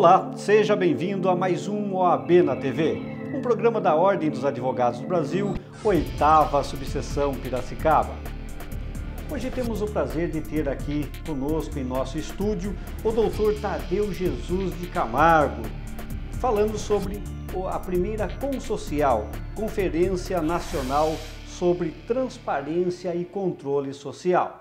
Olá, seja bem-vindo a mais um OAB na TV, um programa da Ordem dos Advogados do Brasil, 8ª Subseção Piracicaba. Hoje temos o prazer de ter aqui conosco em nosso estúdio o Dr. Tadeu Jesus de Camargo, falando sobre a primeira Consocial, Conferência Nacional sobre Transparência e Controle Social.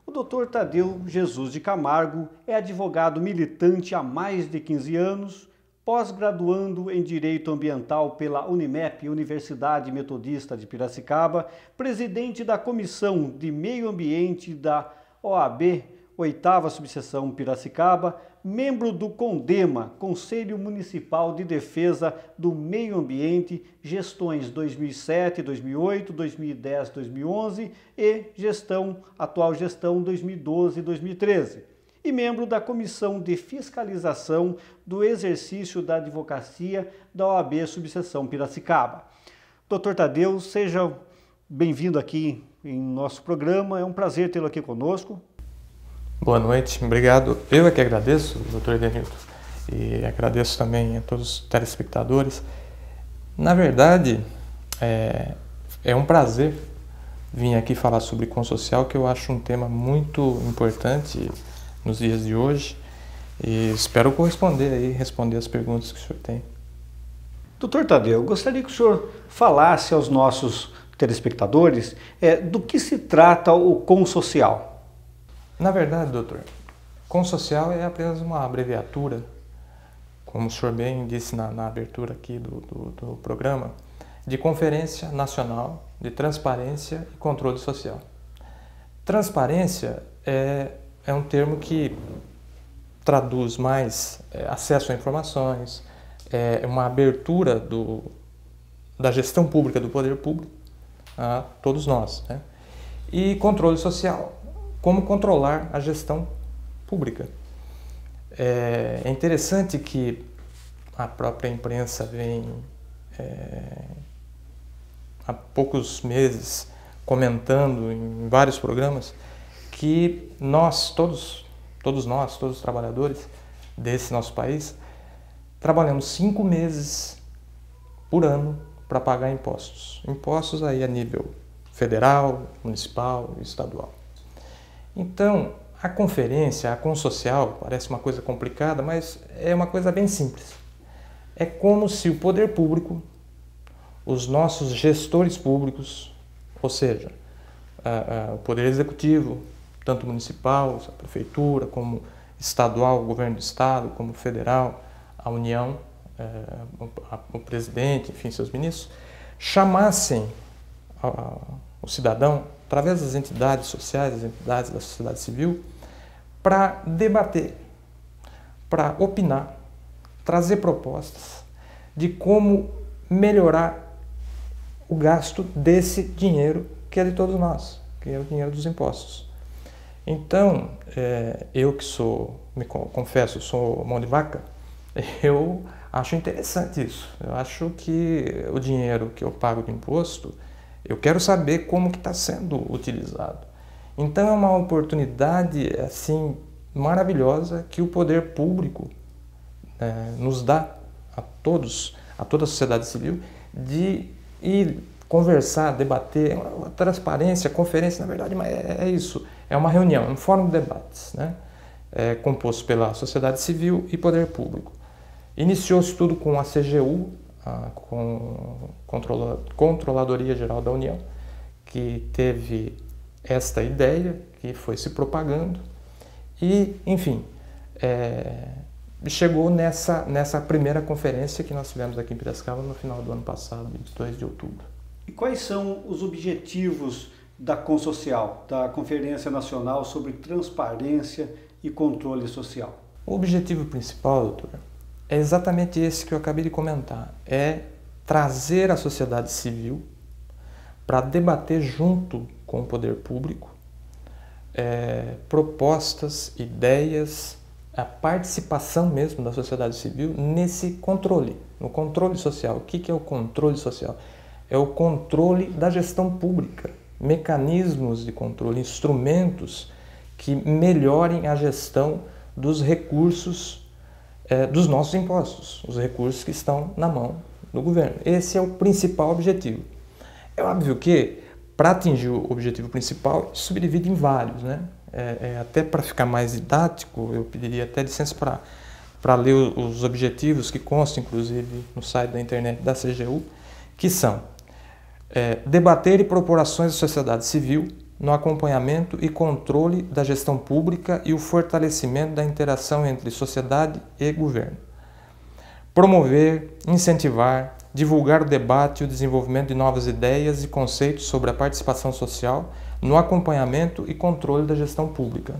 O Dr. Tadeu Jesus de Camargo é advogado militante há mais de 15 anos, pós-graduando em Direito Ambiental pela Unimep, Universidade Metodista de Piracicaba, presidente da Comissão de Meio Ambiente da OAB, 8ª Subseção Piracicaba, membro do CONDEMA, Conselho Municipal de Defesa do Meio Ambiente, gestões 2007, 2008, 2010, 2011 e atual gestão 2012 2013. E membro da Comissão de Fiscalização do Exercício da Advocacia da OAB Subseção Piracicaba. Dr. Tadeu, seja bem-vindo aqui em nosso programa, é um prazer tê-lo aqui conosco. Boa noite, obrigado. Eu é que agradeço, Dr. Edenilton, e agradeço também a todos os telespectadores. Na verdade, é um prazer vir aqui falar sobre Consocial, que eu acho um tema muito importante nos dias de hoje, e espero corresponder aí, responder as perguntas que o senhor tem. Doutor Tadeu, gostaria que o senhor falasse aos nossos telespectadores do que se trata o Consocial. Na verdade, doutor, Consocial é apenas uma abreviatura, como o senhor bem disse na abertura aqui do programa, de Conferência Nacional de Transparência e Controle Social. Transparência é um termo que traduz mais acesso a informações, uma abertura da gestão pública, do poder público, a todos nós, né? E controle social, como controlar a gestão pública. É interessante que a própria imprensa vem há poucos meses comentando em vários programas que todos os trabalhadores desse nosso país, trabalhamos 5 meses por ano para pagar impostos. Impostos aí a nível federal, municipal e estadual. Então, a conferência, a Consocial, parece uma coisa complicada, mas é uma coisa bem simples. É como se o poder público, os nossos gestores públicos, ou seja, o poder executivo, tanto municipal, a prefeitura, como estadual, o governo do estado, como federal, a União, o presidente, enfim, seus ministros, chamassem o cidadão, através das entidades sociais, das entidades da sociedade civil, para debater, para opinar, trazer propostas de como melhorar o gasto desse dinheiro que é de todos nós, que é o dinheiro dos impostos. Então, eu que confesso, sou mão de vaca, eu acho interessante isso. Eu acho que o dinheiro que eu pago de imposto, eu quero saber como que está sendo utilizado. Então é uma oportunidade assim maravilhosa que o poder público nos dá a toda a sociedade civil de ir conversar, debater. A transparência, a conferência, na verdade, é isso. É uma reunião, um fórum de debates, né? Composto pela sociedade civil e poder público. Iniciou-se tudo com a CGU, com Controladoria Geral da União, que teve esta ideia, que foi se propagando e, enfim, chegou nessa primeira conferência que nós tivemos aqui em Piracicaba no final do ano passado, 22 de outubro. E quais são os objetivos da Consocial, da Conferência Nacional sobre Transparência e Controle Social? O objetivo principal, doutor, é exatamente esse que eu acabei de comentar, é trazer a sociedade civil para debater junto com o poder público propostas, ideias, a participação mesmo da sociedade civil nesse controle, no controle social. O que é o controle social? É o controle da gestão pública, mecanismos de controle, instrumentos que melhorem a gestão dos recursos dos nossos impostos, os recursos que estão na mão do governo. Esse é o principal objetivo. É óbvio que, para atingir o objetivo principal, subdivide em vários, né? Até para ficar mais didático, eu pediria até licença para ler os objetivos que constam, inclusive, no site da internet da CGU, que são debater e propor ações da sociedade civil no acompanhamento e controle da gestão pública e o fortalecimento da interação entre sociedade e governo. Promover, incentivar, divulgar o debate e o desenvolvimento de novas ideias e conceitos sobre a participação social no acompanhamento e controle da gestão pública.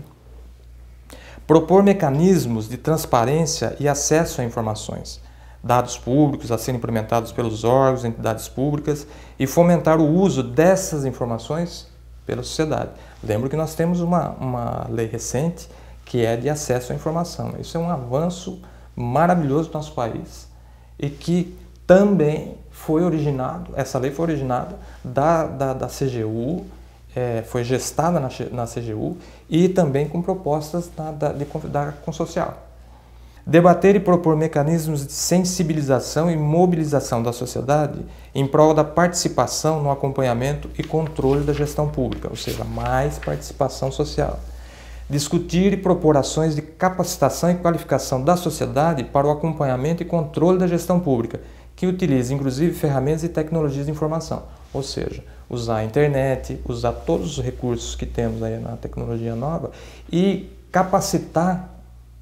Propor mecanismos de transparência e acesso a informações, dados públicos a serem implementados pelos órgãos e entidades públicas e fomentar o uso dessas informações pela sociedade. Lembro que nós temos uma lei recente que é de acesso à informação. Isso é um avanço maravilhoso do nosso país e que também foi originado, essa lei foi originada da CGU, foi gestada na CGU e também com propostas da Consocial. Debater e propor mecanismos de sensibilização e mobilização da sociedade em prol da participação no acompanhamento e controle da gestão pública, ou seja, mais participação social. Discutir e propor ações de capacitação e qualificação da sociedade para o acompanhamento e controle da gestão pública, que utilize inclusive ferramentas e tecnologias de informação, ou seja, usar a internet, usar todos os recursos que temos aí na tecnologia nova e capacitar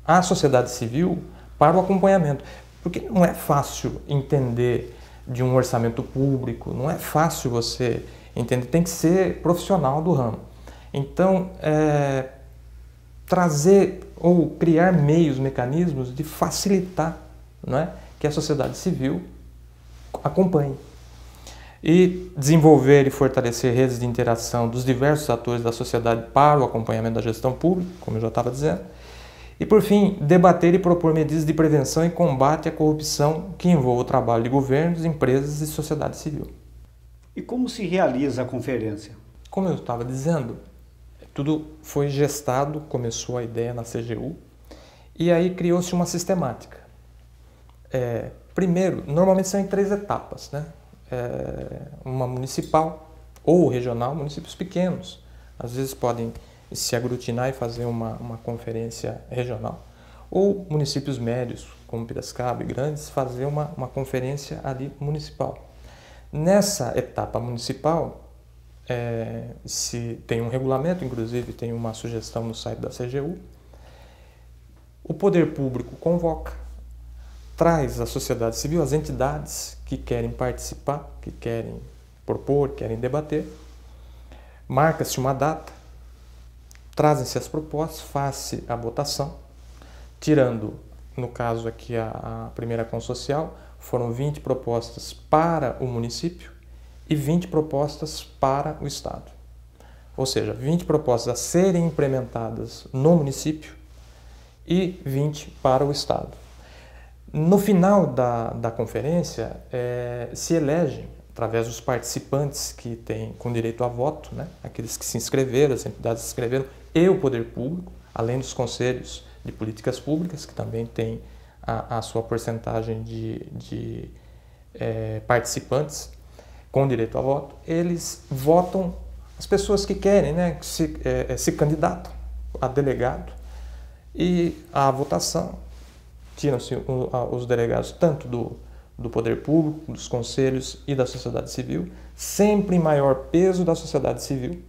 a sociedade civil para o acompanhamento. Porque não é fácil entender de um orçamento público, não é fácil você entender, tem que ser profissional do ramo. Então, trazer ou criar meios, mecanismos de facilitar, não é, que a sociedade civil acompanhe. E desenvolver e fortalecer redes de interação dos diversos atores da sociedade para o acompanhamento da gestão pública, como eu já estava dizendo. E, por fim, debater e propor medidas de prevenção e combate à corrupção que envolvam o trabalho de governos, empresas e sociedade civil. E como se realiza a conferência? Como eu estava dizendo, tudo foi gestado, começou a ideia na CGU, e aí criou-se uma sistemática. Primeiro, normalmente são em 3 etapas, né? Uma municipal ou regional, municípios pequenos, às vezes podem se aglutinar e fazer uma conferência regional. Ou municípios médios, como Piracicaba e grandes, fazer uma conferência ali municipal. Nessa etapa municipal, se tem um regulamento, inclusive tem uma sugestão no site da CGU, o poder público convoca, traz a sociedade civil, as entidades que querem participar, que querem propor, querem debater, marca-se uma data, trazem-se as propostas, faz-se a votação, tirando, no caso aqui a primeira Consocial, foram 20 propostas para o município e 20 propostas para o Estado. Ou seja, 20 propostas a serem implementadas no município e 20 para o Estado. No final da conferência, se elegem, através dos participantes que têm com direito a voto, né, aqueles que se inscreveram, as entidades se inscreveram, e o poder público, além dos conselhos de políticas públicas, que também tem a sua porcentagem de participantes com direito a voto, eles votam as pessoas que querem, né, que se candidatam a delegado, e a votação, tiram-se os delegados tanto do poder público, dos conselhos e da sociedade civil, sempre em maior peso da sociedade civil.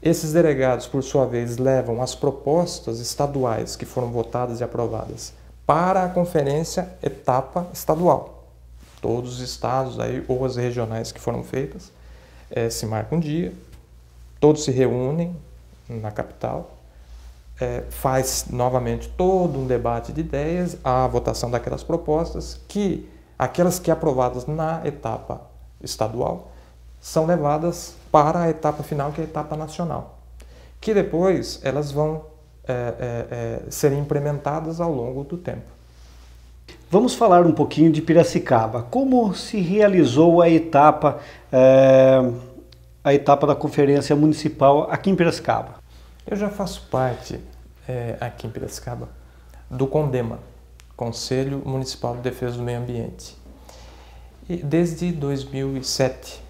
Esses delegados, por sua vez, levam as propostas estaduais que foram votadas e aprovadas para a conferência etapa estadual. Todos os estados aí, ou as regionais que foram feitas, se marca um dia, todos se reúnem na capital, faz novamente todo um debate de ideias, a votação daquelas propostas, que aquelas que aprovadas na etapa estadual são levadas para a etapa final, que é a etapa nacional, que depois elas vão serem implementadas ao longo do tempo. Vamos falar um pouquinho de Piracicaba. Como se realizou a etapa da conferência municipal aqui em Piracicaba? Eu já faço parte, aqui em Piracicaba, do CONDEMA. Conselho Municipal de Defesa do Meio Ambiente, e desde 2007.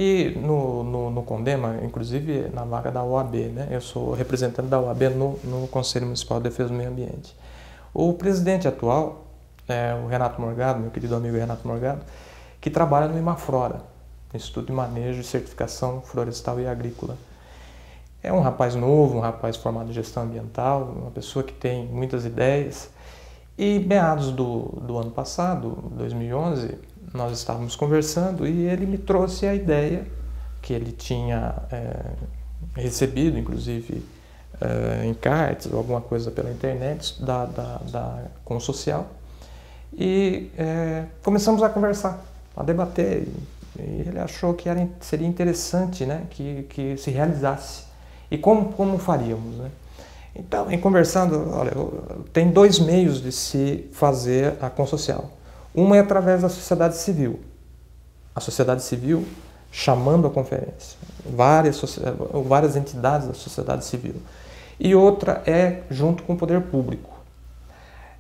E no CONDEMA, inclusive na vaga da OAB, né? Eu sou representante da OAB no Conselho Municipal de Defesa do Meio Ambiente. O presidente atual é o Renato Morgado, meu querido amigo Renato Morgado, que trabalha no IMAFLORA, Instituto de Manejo e Certificação Florestal e Agrícola. É um rapaz novo, um rapaz formado em gestão ambiental, uma pessoa que tem muitas ideias. E meados do ano passado, 2011, nós estávamos conversando e ele me trouxe a ideia que ele tinha recebido, inclusive encartes ou alguma coisa pela internet da Consocial, e começamos a conversar, a debater, e ele achou que seria interessante, né, que se realizasse. E como faríamos, né? Então, em conversando, olha, tem dois meios de se fazer a Consocial. Uma é através da sociedade civil. A sociedade civil chamando a conferência, várias entidades da sociedade civil. E outra é junto com o poder público.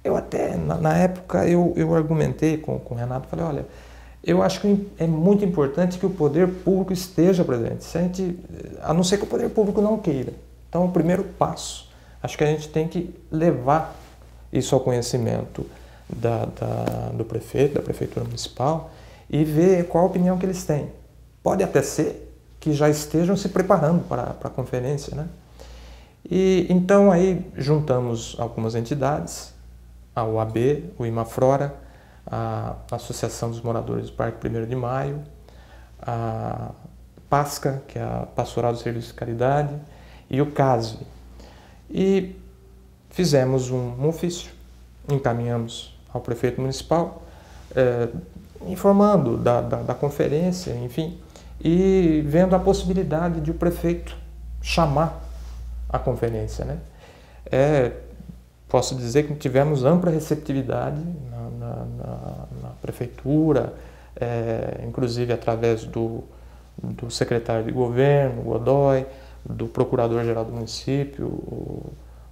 Eu até, na época, eu argumentei com o Renato, falei, olha, eu acho que é muito importante que o poder público esteja presente, a não ser que o poder público não queira. Então, o primeiro passo, acho que a gente tem que levar isso ao conhecimento do prefeito, da prefeitura municipal, e ver qual a opinião que eles têm. Pode até ser que já estejam se preparando para a conferência, né? E então aí juntamos algumas entidades, a OAB, o IMAFLORA, a Associação dos Moradores do Parque 1º de Maio, a PASCA, que é a Pastoral do Serviço de Caridade, e o CASV. E fizemos um ofício, encaminhamos ao prefeito municipal, informando da conferência, enfim, e vendo a possibilidade de o prefeito chamar a conferência, né? Posso dizer que tivemos ampla receptividade na prefeitura, inclusive através do secretário de governo, Godoy, do procurador-geral do município,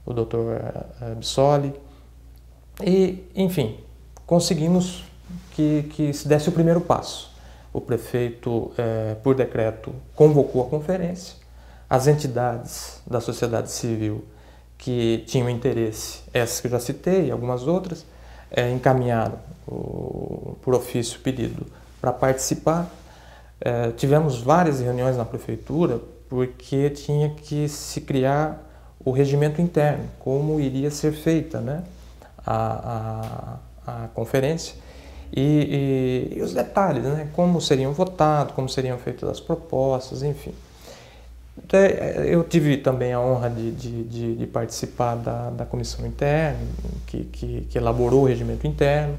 o doutor Bissoli, e, enfim, conseguimos que se desse o primeiro passo. O prefeito, por decreto, convocou a conferência, as entidades da sociedade civil que tinham interesse, essas que eu já citei, e algumas outras, encaminharam por ofício pedido para participar. Tivemos várias reuniões na prefeitura porque tinha que se criar o regimento interno, como iria ser feita, né, a conferência e os detalhes, né, como seriam votados, como seriam feitas as propostas, enfim. Eu tive também a honra de participar da comissão interna, que elaborou o regimento interno,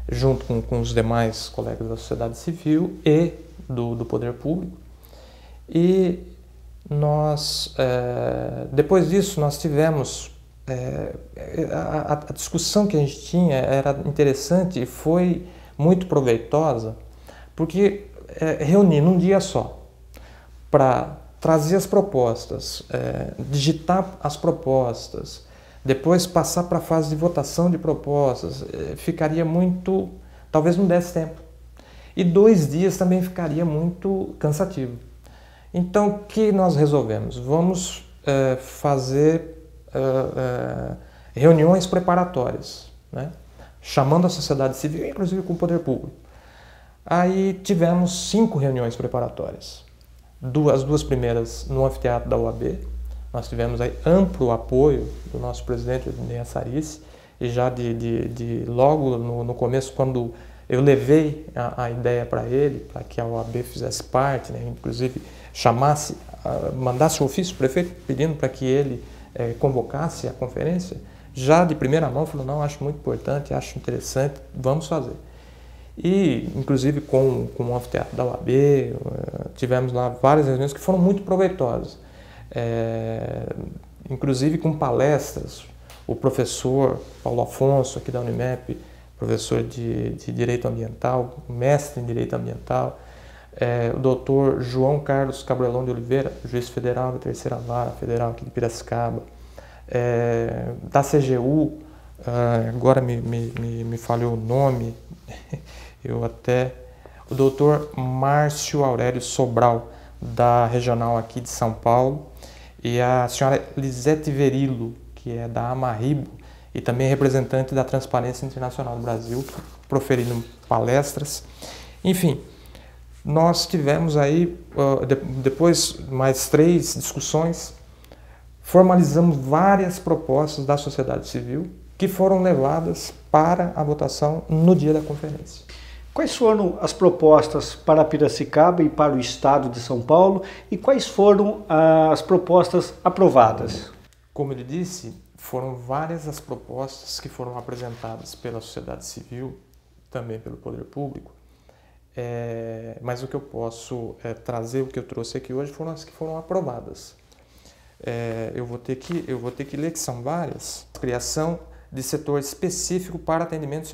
junto com os demais colegas da sociedade civil e do poder público. E nós, depois disso, nós tivemos, a discussão que a gente tinha era interessante e foi muito proveitosa, porque reunir num dia só para trazer as propostas, digitar as propostas, depois passar para a fase de votação de propostas, ficaria muito, talvez não desse tempo. E 2 dias também ficaria muito cansativo. Então, o que nós resolvemos? Vamos fazer reuniões preparatórias, né? Chamando a sociedade civil, inclusive com o poder público. Aí tivemos 5 reuniões preparatórias. As 2 primeiras no anfiteatro da UAB. Nós tivemos aí amplo apoio do nosso presidente, Odinei Assarice, e já logo no começo, quando eu levei a ideia para ele, para que a OAB fizesse parte, né, inclusive mandasse um ofício para o prefeito pedindo para que ele convocasse a conferência, já de primeira mão falou, não, acho muito importante, acho interessante, vamos fazer. E, inclusive, com o anfiteatro da UAB, tivemos lá várias reuniões que foram muito proveitosas. Inclusive com palestras, o professor Paulo Afonso, aqui da Unimep, professor de Direito Ambiental, mestre em Direito Ambiental, o doutor João Carlos Cabrelão de Oliveira, juiz federal da 3ª Vara Federal aqui de Piracicaba, da CGU, agora me falhou o nome, o doutor Márcio Aurélio Sobral, da regional aqui de São Paulo, e a senhora Lisete Verillo, que é da Amarribo, e também representante da Transparência Internacional do Brasil, proferindo palestras. Enfim, nós tivemos aí, depois mais 3 discussões, formalizamos várias propostas da sociedade civil que foram levadas para a votação no dia da conferência. Quais foram as propostas para Piracicaba e para o estado de São Paulo e quais foram as propostas aprovadas? Como ele disse, foram várias as propostas que foram apresentadas pela sociedade civil, também pelo poder público, mas o que eu posso trazer, o que eu trouxe aqui hoje, foram as que foram aprovadas. Eu vou ter que ler que são várias. Criação de setor específico para atendimento de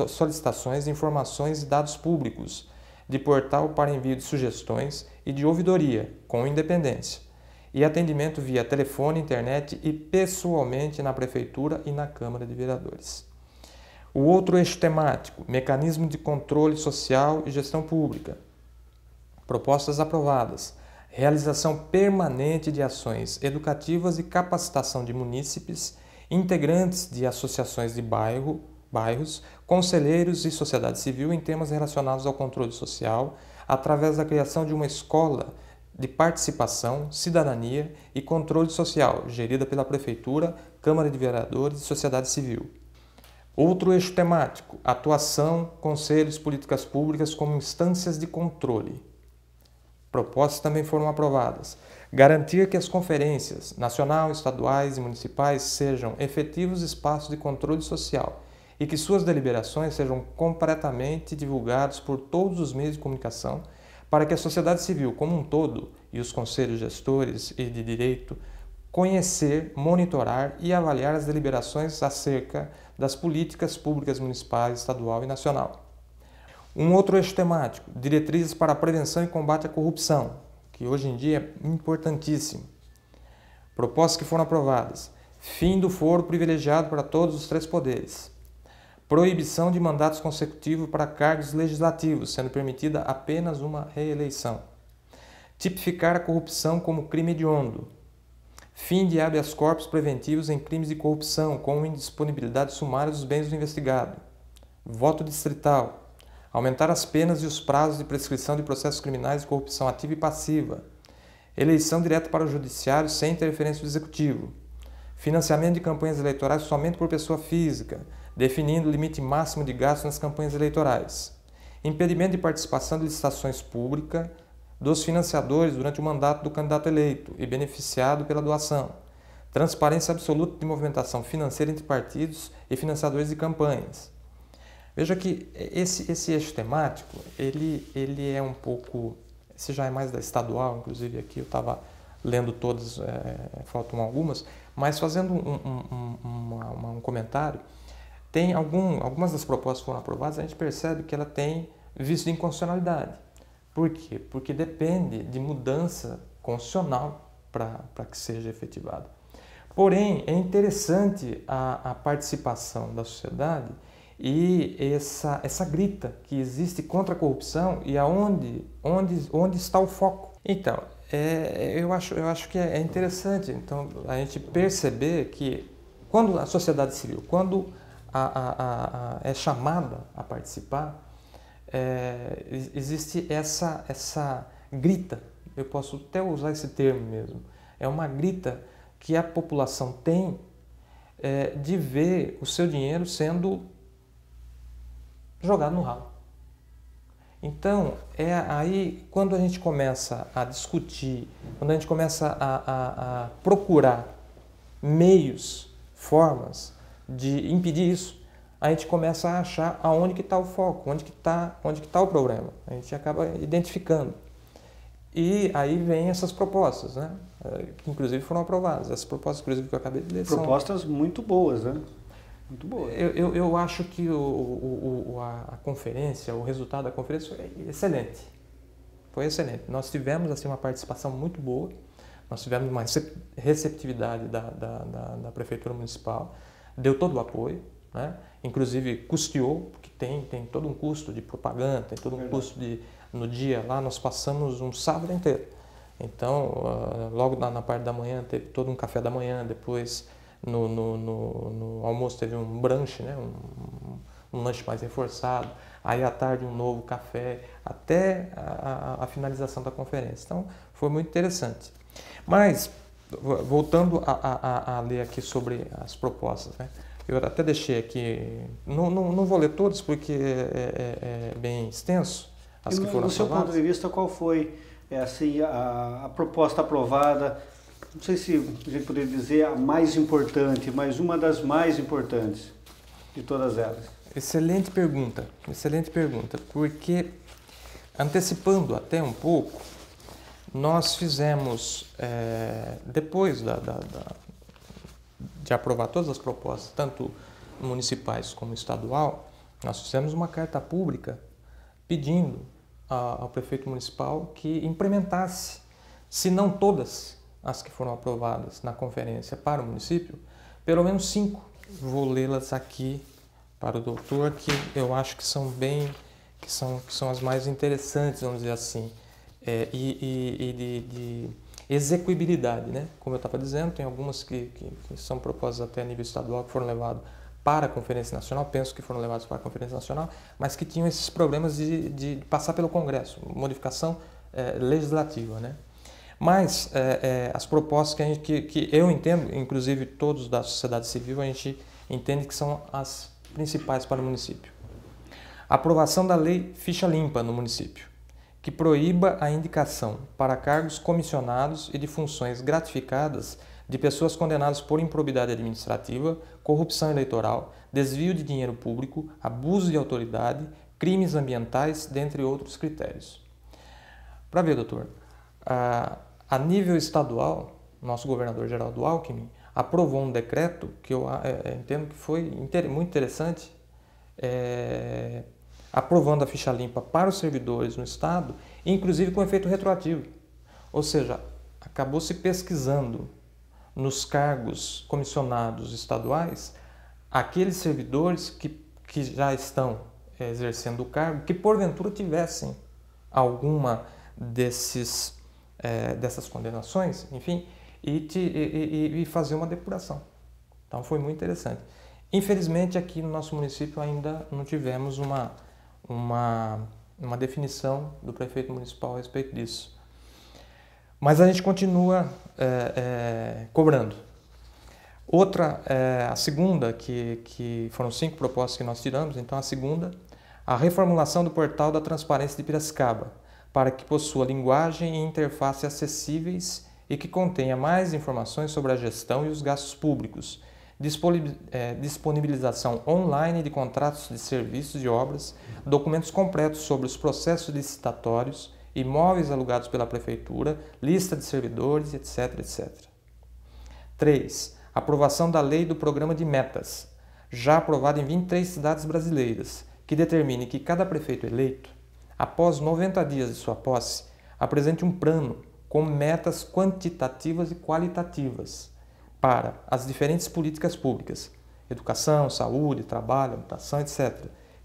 solicitações, informações e dados públicos, de portal para envio de sugestões e de ouvidoria, com independência, e atendimento via telefone, internet e pessoalmente na Prefeitura e na Câmara de Vereadores. O outro eixo temático, mecanismo de controle social e gestão pública. Propostas aprovadas. Realização permanente de ações educativas e capacitação de munícipes, integrantes de associações de bairros, conselheiros e sociedade civil em temas relacionados ao controle social, através da criação de uma escola de participação, cidadania e controle social, gerida pela Prefeitura, Câmara de Vereadores e sociedade civil. Outro eixo temático, atuação, conselhos, políticas públicas como instâncias de controle. Propostas também foram aprovadas. Garantir que as conferências nacional, estaduais e municipais sejam efetivos espaços de controle social e que suas deliberações sejam completamente divulgadas por todos os meios de comunicação para que a sociedade civil como um todo e os conselhos gestores e de direito conhecer, monitorar e avaliar as deliberações acerca das políticas públicas municipais, estadual e nacional. Um outro eixo temático, diretrizes para a prevenção e combate à corrupção, que hoje em dia é importantíssimo. Propostas que foram aprovadas. Fim do foro privilegiado para todos os 3 poderes. Proibição de mandatos consecutivos para cargos legislativos, sendo permitida apenas uma reeleição. Tipificar a corrupção como crime hediondo. Fim de habeas corpus preventivos em crimes de corrupção, com indisponibilidade sumária dos bens do investigado. Voto distrital. Aumentar as penas e os prazos de prescrição de processos criminais de corrupção ativa e passiva. Eleição direta para o judiciário sem interferência do executivo. Financiamento de campanhas eleitorais somente por pessoa física, definindo o limite máximo de gasto nas campanhas eleitorais. Impedimento de participação de licitações públicas dos financiadores durante o mandato do candidato eleito e beneficiado pela doação. Transparência absoluta de movimentação financeira entre partidos e financiadores de campanhas. Veja que esse eixo temático, ele é um pouco, esse já é mais da estadual, inclusive aqui eu estava lendo todas, faltam algumas, mas fazendo um comentário, tem algumas das propostas que foram aprovadas, a gente percebe que ela tem vício de inconstitucionalidade. Por quê? Porque depende de mudança constitucional para que seja efetivada. Porém, é interessante a participação da sociedade e essa grita que existe contra a corrupção e onde está o foco. Então, eu acho que é interessante então, a gente perceber que quando a sociedade civil, quando é chamada a participar, existe essa grita, eu posso até usar esse termo mesmo, é uma grita que a população tem de ver o seu dinheiro sendo jogado no ralo. Então, é aí quando a gente começa a discutir, quando a gente começa a procurar meios, formas de impedir isso, a gente começa a achar aonde que está o foco, onde que tá o problema. A gente acaba identificando. E aí vem essas propostas, né? Que inclusive foram aprovadas. Essas propostas, inclusive, que eu acabei de ler propostas muito boas, né? Muito boa. Eu acho que a conferência, o resultado da conferência foi excelente. Foi excelente. Nós tivemos assim, uma participação muito boa, nós tivemos uma receptividade da Prefeitura Municipal, deu todo o apoio, né? Inclusive custeou, porque tem todo um custo de propaganda, tem todo um custo no dia lá, nós passamos um sábado inteiro. Então, logo na parte da manhã, teve todo um café da manhã, depois no almoço teve um brunch, né? Um lanche mais reforçado, aí à tarde um novo café, até a finalização da conferência. Então, foi muito interessante. Mas, voltando a ler aqui sobre as propostas, né? Eu até deixei aqui, não vou ler todos porque é bem extenso, as que foram aprovadas. No seu ponto de vista, qual foi assim, a proposta aprovada? Não sei se a gente poderia dizer a mais importante, mas uma das mais importantes de todas elas. Excelente pergunta, porque antecipando até um pouco, nós fizemos, depois de aprovar todas as propostas, tanto municipais como estadual, nós fizemos uma carta pública pedindo ao prefeito municipal que implementasse, se não todas as que foram aprovadas na conferência para o município, pelo menos 5. Vou lê-las aqui para o doutor, que eu acho que são que são as mais interessantes, vamos dizer assim, de execuibilidade, né? Como eu estava dizendo, tem algumas que são propostas até a nível estadual, que foram levadas para a Conferência Nacional, penso que foram levadas para a Conferência Nacional, mas que tinham esses problemas de passar pelo Congresso, modificação legislativa, né? Mas as propostas que eu entendo, inclusive todos da sociedade civil, a gente entende que são as principais para o município. A aprovação da lei ficha limpa no município, que proíba a indicação para cargos comissionados e de funções gratificadas de pessoas condenadas por improbidade administrativa, corrupção eleitoral, desvio de dinheiro público, abuso de autoridade, crimes ambientais, dentre outros critérios. Para ver, doutor, a nível estadual, nosso governador Geraldo Alckmin aprovou um decreto que eu entendo que foi muito interessante, aprovando a ficha limpa para os servidores no Estado, inclusive com efeito retroativo. Ou seja, acabou se pesquisando nos cargos comissionados estaduais aqueles servidores que já estão exercendo o cargo, que porventura tivessem alguma dessas condenações, enfim, e fazer uma depuração. Então foi muito interessante. Infelizmente aqui no nosso município ainda não tivemos uma definição do prefeito municipal a respeito disso. Mas a gente continua cobrando. Outra, a segunda, que foram 5 propostas que nós tiramos, então a segunda, a reformulação do portal da Transparência de Piracicaba, para que possua linguagem e interface acessíveis e que contenha mais informações sobre a gestão e os gastos públicos, disponibilização online de contratos de serviços e obras, documentos completos sobre os processos licitatórios, imóveis alugados pela Prefeitura, lista de servidores, etc, etc. 3. Aprovação da lei do programa de metas, já aprovada em 23 cidades brasileiras, que determine que cada prefeito eleito, após 90 dias de sua posse, apresente um plano com metas quantitativas e qualitativas para as diferentes políticas públicas, educação, saúde, trabalho, habitação, etc.,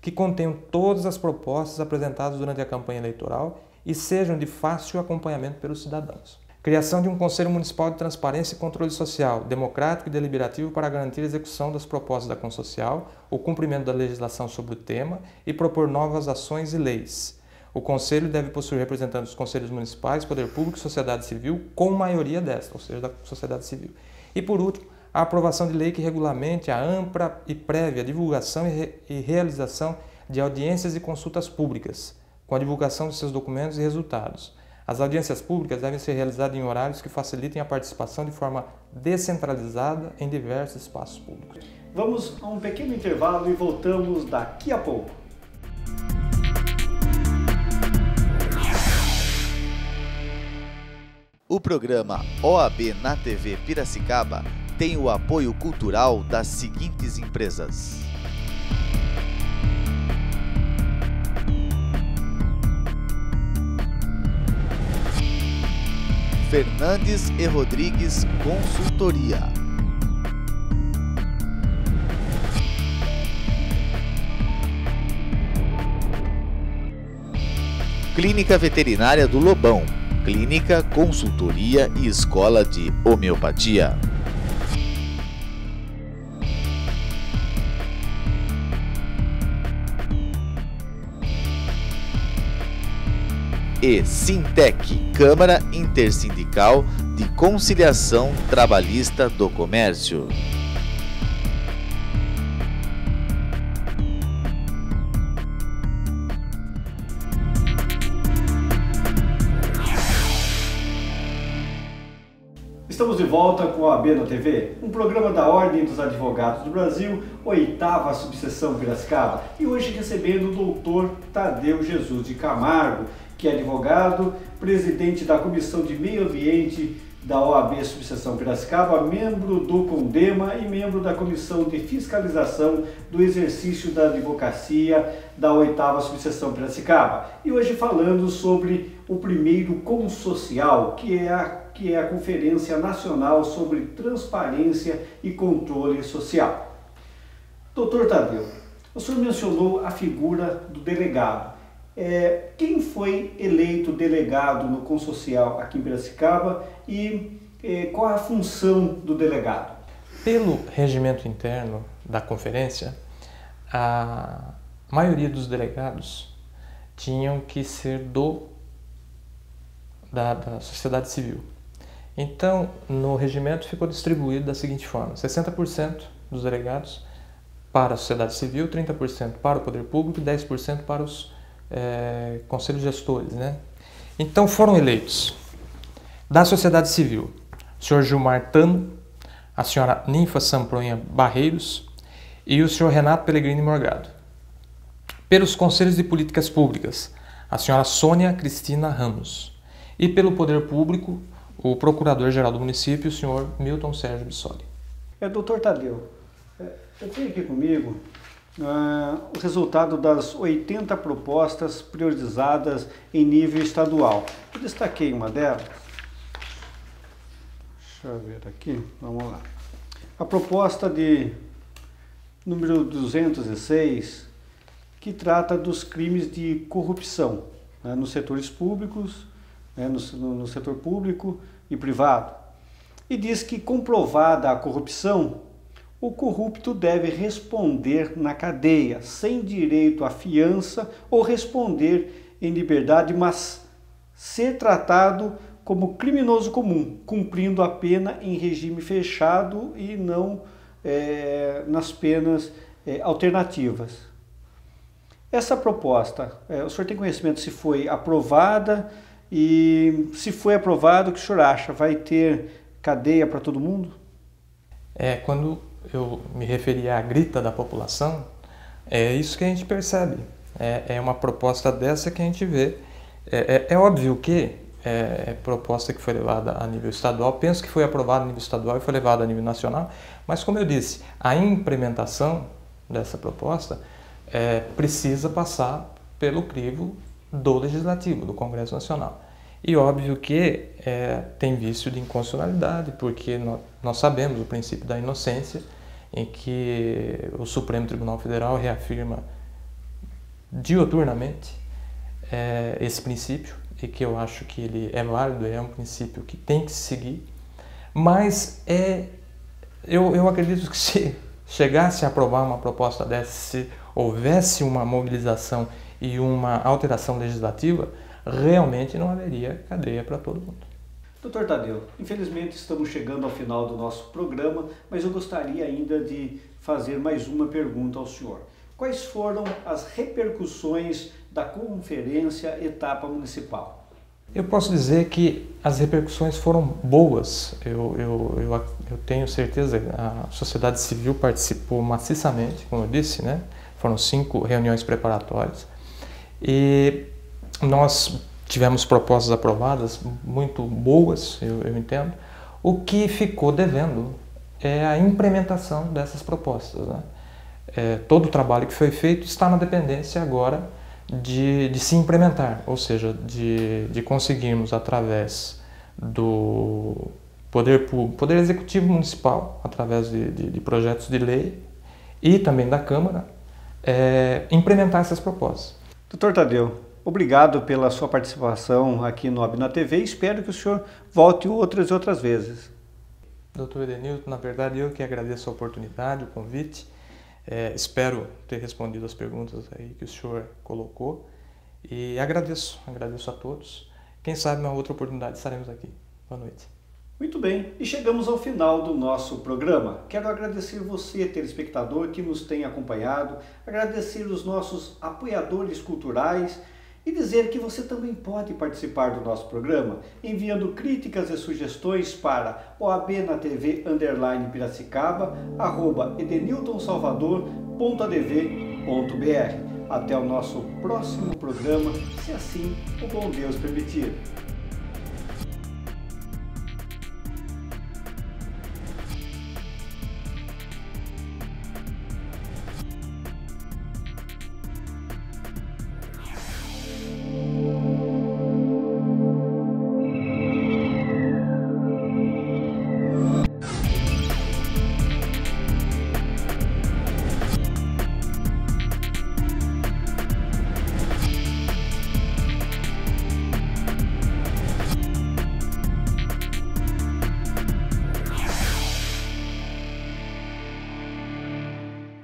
que contenham todas as propostas apresentadas durante a campanha eleitoral e sejam de fácil acompanhamento pelos cidadãos. Criação de um Conselho Municipal de Transparência e Controle Social, democrático e deliberativo para garantir a execução das propostas da Consocial, o cumprimento da legislação sobre o tema e propor novas ações e leis. O Conselho deve possuir representantes dos Conselhos Municipais, Poder Público e Sociedade Civil, com maioria desta, ou seja, da sociedade civil. E, por último, a aprovação de lei que regulamente a ampla e prévia divulgação e realização de audiências e consultas públicas, com a divulgação de seus documentos e resultados. As audiências públicas devem ser realizadas em horários que facilitem a participação de forma descentralizada em diversos espaços públicos. Vamos a um pequeno intervalo e voltamos daqui a pouco. O programa OAB na TV Piracicaba tem o apoio cultural das seguintes empresas: Fernandes e Rodrigues Consultoria, Clínica Veterinária do Lobão, clínica, consultoria e escola de homeopatia. E Sintec, Câmara Intersindical de Conciliação Trabalhista do Comércio. Estamos de volta com a OAB na TV, um programa da Ordem dos Advogados do Brasil, 8ª Subseção Piracicaba, e hoje recebendo o Dr. Tadeu Jesus de Camargo, que é advogado, presidente da Comissão de Meio Ambiente da OAB Subseção Piracicaba, membro do CONDEMA e membro da Comissão de Fiscalização do Exercício da Advocacia da 8ª Subseção Piracicaba. E hoje falando sobre o primeiro Consocial, que é a Conferência Nacional sobre Transparência e Controle Social. Doutor Tadeu, o senhor mencionou a figura do delegado. Quem foi eleito delegado no Consocial aqui em Piracicaba e qual a função do delegado? Pelo regimento interno da conferência, a maioria dos delegados tinham que ser da sociedade civil. Então, no regimento ficou distribuído da seguinte forma: 60% dos delegados para a sociedade civil, 30% para o poder público e 10% para os conselhos gestores, né? Então foram eleitos da sociedade civil o senhor Gilmar Tano, a senhora Ninfa Sampronha Barreiros e o senhor Renato Pellegrini Morgado. Pelos conselhos de políticas públicas, a senhora Sônia Cristina Ramos. E pelo poder público, o procurador-geral do município, o senhor Milton Sérgio Bissoli. Doutor Tadeu, eu tenho aqui comigo o resultado das 80 propostas priorizadas em nível estadual. Eu destaquei uma delas. Deixa eu ver aqui, vamos lá. A proposta de número 206, que trata dos crimes de corrupção nos setores públicos, no setor público e privado. E diz que, comprovada a corrupção, o corrupto deve responder na cadeia, sem direito à fiança ou responder em liberdade, mas ser tratado como criminoso comum, cumprindo a pena em regime fechado e não nas penas alternativas. Essa proposta, o senhor tem conhecimento se foi aprovada e se foi aprovado, o que o senhor acha? Vai ter cadeia para todo mundo? Quando eu me referi à grita da população, é isso que a gente percebe. É uma proposta dessa que a gente vê. É óbvio que proposta que foi levada a nível estadual, penso que foi aprovada a nível estadual e foi levada a nível nacional, mas como eu disse, a implementação dessa proposta precisa passar pelo crivo do Legislativo, do Congresso Nacional. E óbvio que tem vício de inconstitucionalidade, porque nós sabemos o princípio da inocência, em que o Supremo Tribunal Federal reafirma diuturnamente esse princípio, e que eu acho que ele é válido, é um princípio que tem que se seguir, mas eu acredito que se chegasse a aprovar uma proposta dessa, se houvesse uma mobilização e uma alteração legislativa, realmente não haveria cadeia para todo mundo. Doutor Tadeu, infelizmente estamos chegando ao final do nosso programa, mas eu gostaria ainda de fazer mais uma pergunta ao senhor. Quais foram as repercussões da Conferência Etapa Municipal? Eu posso dizer que as repercussões foram boas. Eu tenho certeza que a sociedade civil participou maciçamente, como eu disse, né? Foram 5 reuniões preparatórias e nós tivemos propostas aprovadas muito boas, eu entendo. O que ficou devendo é a implementação dessas propostas, né? Todo o trabalho que foi feito está na dependência agora de se implementar, ou seja, de conseguirmos, através do poder público, poder executivo municipal, através de projetos de lei e também da Câmara, implementar essas propostas. Doutor Tadeu, obrigado pela sua participação aqui no OAB na TV e espero que o senhor volte outras e outras vezes. Doutor Edenilton, na verdade eu que agradeço a oportunidade, o convite. Espero ter respondido as perguntas aí que o senhor colocou e agradeço a todos. Quem sabe uma outra oportunidade estaremos aqui. Boa noite. Muito bem, e chegamos ao final do nosso programa. Quero agradecer você, telespectador, que nos tem acompanhado, agradecer os nossos apoiadores culturais e dizer que você também pode participar do nosso programa enviando críticas e sugestões para oabnatv_piracicaba @edeniltonsalvador.adv.br. Até o nosso próximo programa, se assim o bom Deus permitir.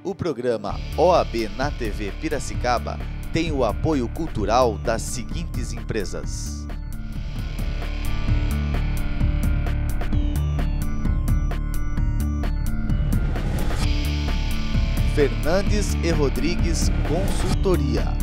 O programa OAB na TV Piracicaba tem o apoio cultural das seguintes empresas: Fernandes e Rodrigues Consultoria,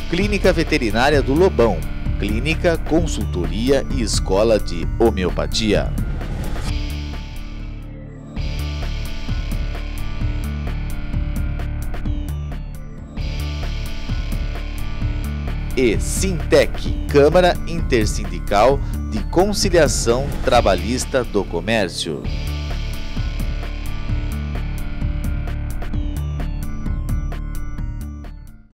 Clínica Veterinária do Lobão, Clínica, Consultoria e Escola de Homeopatia. E Sintec, Câmara Intersindical de Conciliação Trabalhista do Comércio.